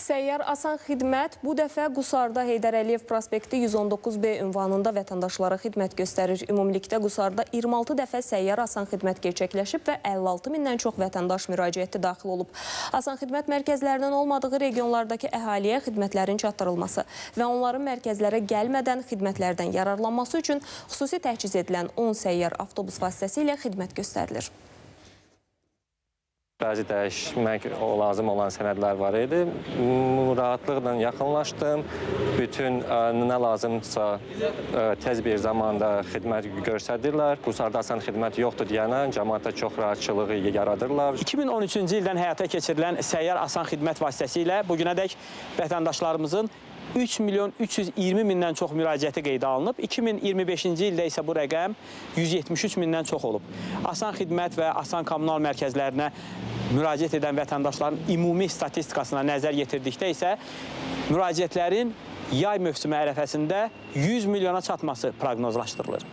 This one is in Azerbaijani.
Səyyar Asan Xidmət bu dəfə Qusarda Heydər Əliyev prospekti 119B ünvanında vətəndaşlara xidmət göstərir. Ümumilikdə Qusarda 26 dəfə Səyyar Asan Xidmət gerçəkləşib və 56 mindən çox vətəndaş müraciəti daxil olub. Asan Xidmət mərkəzlərinin olmadığı regionlardakı əhaliyə xidmətlərin çatdırılması və onların mərkəzlərə gəlmədən xidmətlərdən yararlanması üçün xüsusi təchiz edilən 10 səyyar avtobus vasitəsilə xidmət göstərilir. Bəzi dəyişmək lazım olan sənədlər var idi. Rahatlıqla yaxınlaşdım. Bütün nə lazımdırsa tez bir zamanda xidmət göstərirlər. Qusarda Asan Xidmət yoxdur deyənə cəmaətə çox rahatçılığı yaradırlar. 2013-cü ildən həyata keçirilən Səyyar Asan Xidmət vasitəsilə bugünədək vətəndaşlarımızın 3.320 mindən çox müraciəti qeydə alınıb. 2025-ci ildə isə bu rəqəm 173 mindən çox olub. Asan Xidmət və Asan kommunal mərkəzlərinə müraciət edən vətəndaşların ümumi statistikasına nəzər yetirdikdə isə müraciətlərin yay mövsümü ərəfəsində 100 milyona çatması proqnozlaşdırılır.